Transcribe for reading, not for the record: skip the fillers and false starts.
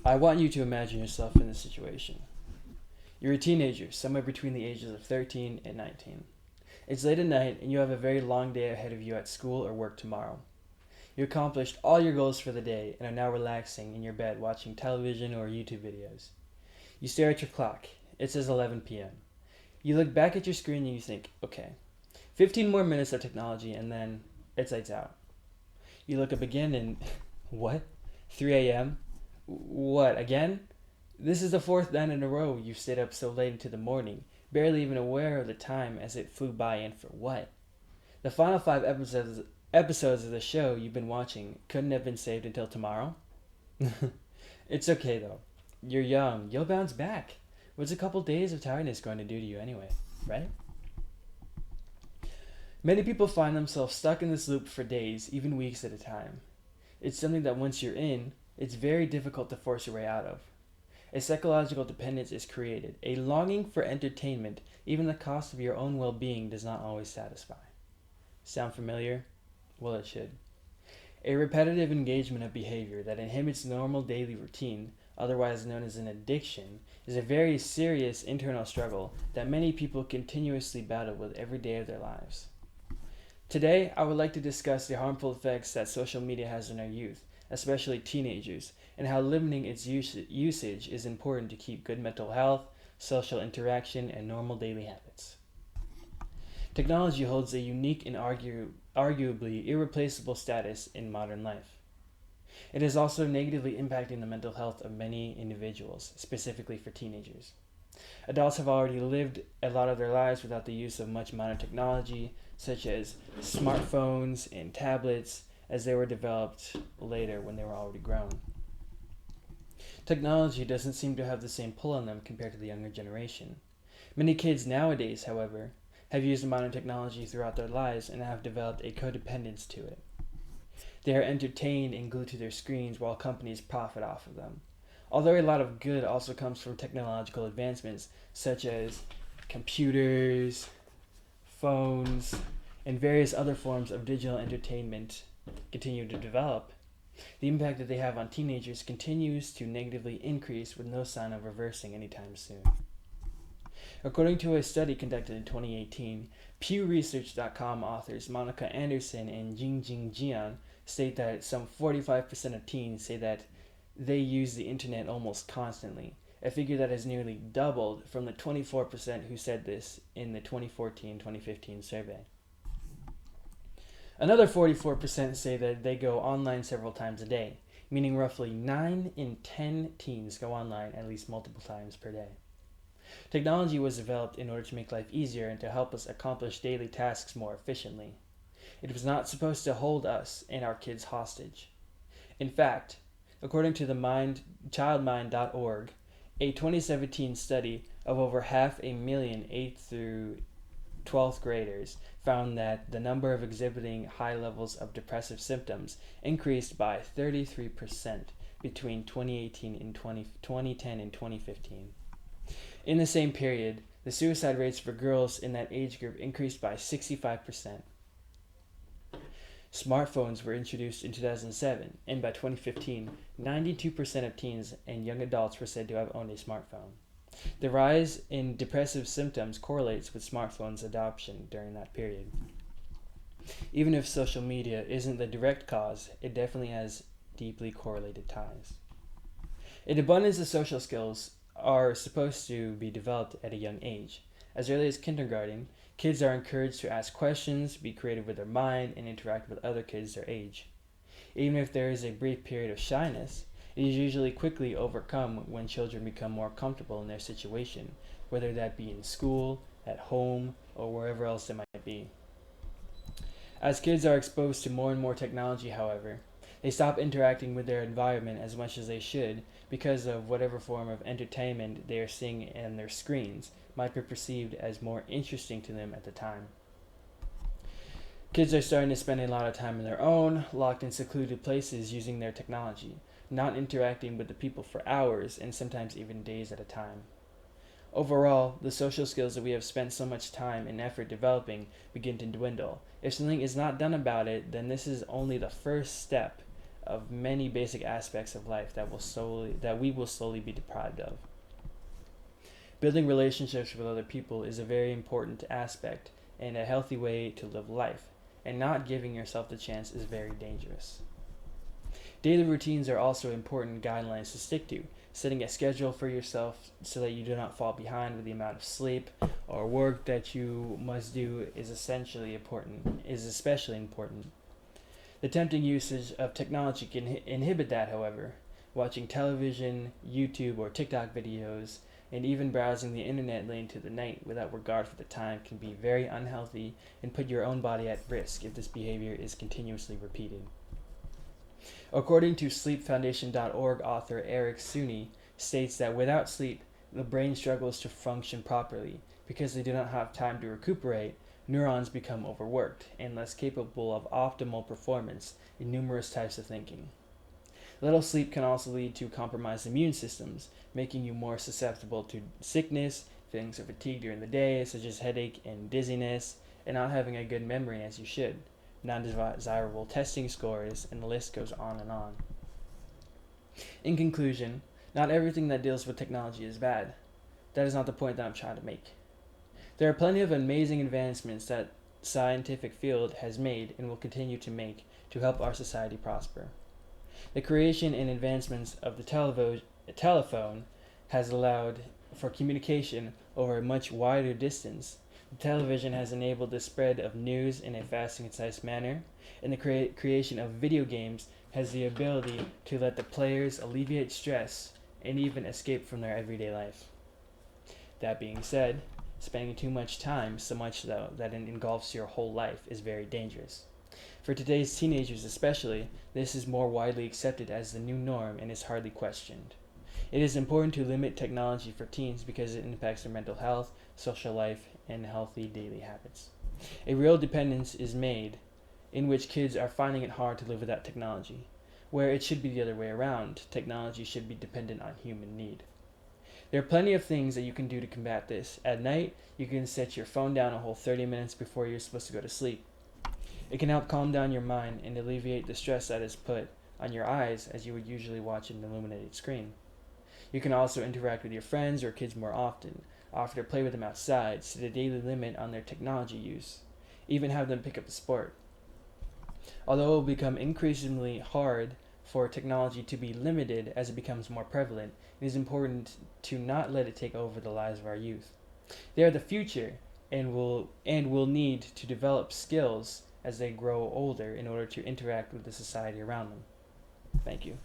I want you to imagine yourself in this situation. You're a teenager, somewhere between the ages of 13 and 19. It's late at night, and you have a very long day ahead of you at school or work tomorrow. You accomplished all your goals for the day and are now relaxing in your bed watching television or YouTube videos. You stare at your clock. It says 11 p.m. You look back at your screen and you think, okay, 15 more minutes of technology and then it's lights out. You look up again and what? 3 a.m.? What, again? This is the fourth night in a row you've stayed up so late into the morning, barely even aware of the time as it flew by, and for what? The final five episodes of the show you've been watching couldn't have been saved until tomorrow? It's okay though. You're young. You'll bounce back. What's a couple days of tiredness going to do to you anyway, right? Many people find themselves stuck in this loop for days, even weeks at a time. It's something that once you're in, it's very difficult to force your way out of. A psychological dependence is created. A longing for entertainment, even the cost of your own well being, does not always satisfy. Sound familiar? Well, it should. A repetitive engagement of behavior that inhibits normal daily routine, otherwise known as an addiction, is a very serious internal struggle that many people continuously battle with every day of their lives. Today, I would like to discuss the harmful effects that social media has on our youth, especially teenagers, and how limiting its usage is important to keep good mental health, social interaction, and normal daily habits. Technology holds a unique and arguably irreplaceable status in modern life. It is also negatively impacting the mental health of many individuals, specifically for teenagers. Adults have already lived a lot of their lives without the use of much modern technology, such as smartphones and tablets, as they were developed later when they were already grown. Technology doesn't seem to have the same pull on them compared to the younger generation. Many kids nowadays, however, have used modern technology throughout their lives and have developed a codependence to it. They are entertained and glued to their screens while companies profit off of them. Although a lot of good also comes from technological advancements such as computers, phones, and various other forms of digital entertainment continue to develop, the impact that they have on teenagers continues to negatively increase with no sign of reversing anytime soon. According to a study conducted in 2018, PewResearch.com authors Monica Anderson and Jingjing Jian state that some 45% of teens say that they use the internet almost constantly, a figure that has nearly doubled from the 24% who said this in the 2014-2015 survey. Another 44% say that they go online several times a day, meaning roughly 9 in 10 teens go online at least multiple times per day. Technology was developed in order to make life easier and to help us accomplish daily tasks more efficiently. It was not supposed to hold us and our kids hostage. In fact, according to the childmind.org, a 2017 study of over 500,000 8th through 12th graders found that the number of exhibiting high levels of depressive symptoms increased by 33% between 2018 and 2010 and 2015. In the same period, the suicide rates for girls in that age group increased by 65%. Smartphones were introduced in 2007, and by 2015, 92% of teens and young adults were said to have owned a smartphone. The rise in depressive symptoms correlates with smartphones' adoption during that period. Even if social media isn't the direct cause, it definitely has deeply correlated ties. An abundance of social skills are supposed to be developed at a young age. As early as kindergarten, kids are encouraged to ask questions, be creative with their mind, and interact with other kids their age. Even if there is a brief period of shyness, it is usually quickly overcome when children become more comfortable in their situation, whether that be in school, at home, or wherever else it might be. As kids are exposed to more and more technology, however, they stop interacting with their environment as much as they should because of whatever form of entertainment they are seeing in their screens might be perceived as more interesting to them at the time. Kids are starting to spend a lot of time on their own, locked in secluded places using their technology, not interacting with the people for hours and sometimes even days at a time. Overall, the social skills that we have spent so much time and effort developing begin to dwindle. If something is not done about it, then this is only the first step of many basic aspects of life that we will slowly be deprived of. Building relationships with other people is a very important aspect and a healthy way to live life, and not giving yourself the chance is very dangerous. Daily routines are also important guidelines to stick to. Setting a schedule for yourself so that you do not fall behind with the amount of sleep or work that you must do is especially important. The tempting usage of technology can inhibit that, however. Watching television, YouTube, or TikTok videos, and even browsing the internet late into the night without regard for the time can be very unhealthy and put your own body at risk if this behavior is continuously repeated. According to sleepfoundation.org author Eric Suni states that without sleep, the brain struggles to function properly. Because they do not have time to recuperate, neurons become overworked and less capable of optimal performance in numerous types of thinking. Little sleep can also lead to compromised immune systems, making you more susceptible to sickness, feelings of fatigue during the day, such as headache and dizziness, and not having a good memory as you should, non-desirable testing scores, and the list goes on and on. In conclusion, not everything that deals with technology is bad. That is not the point that I'm trying to make. There are plenty of amazing advancements that scientific field has made and will continue to make to help our society prosper. The creation and advancements of the telephone has allowed for communication over a much wider distance. The television has enabled the spread of news in a fast and concise manner, and the creation of video games has the ability to let the players alleviate stress and even escape from their everyday life. That being said, spending too much time, so much though that it engulfs your whole life, is very dangerous. For today's teenagers especially, this is more widely accepted as the new norm and is hardly questioned. It is important to limit technology for teens because it impacts their mental health, social life, and healthy daily habits. A real dependence is made in which kids are finding it hard to live without technology, where it should be the other way around. Technology should be dependent on human need. There are plenty of things that you can do to combat this. At night, you can set your phone down a whole 30 minutes before you're supposed to go to sleep. It can help calm down your mind and alleviate the stress that is put on your eyes as you would usually watch an illuminated screen. You can also interact with your friends or kids more often, offer to play with them outside, set a daily limit on their technology use, even have them pick up a sport. Although it will become increasingly hard for technology to be limited as it becomes more prevalent, it is important to not let it take over the lives of our youth. They are the future and will need to develop skills as they grow older in order to interact with the society around them. Thank you.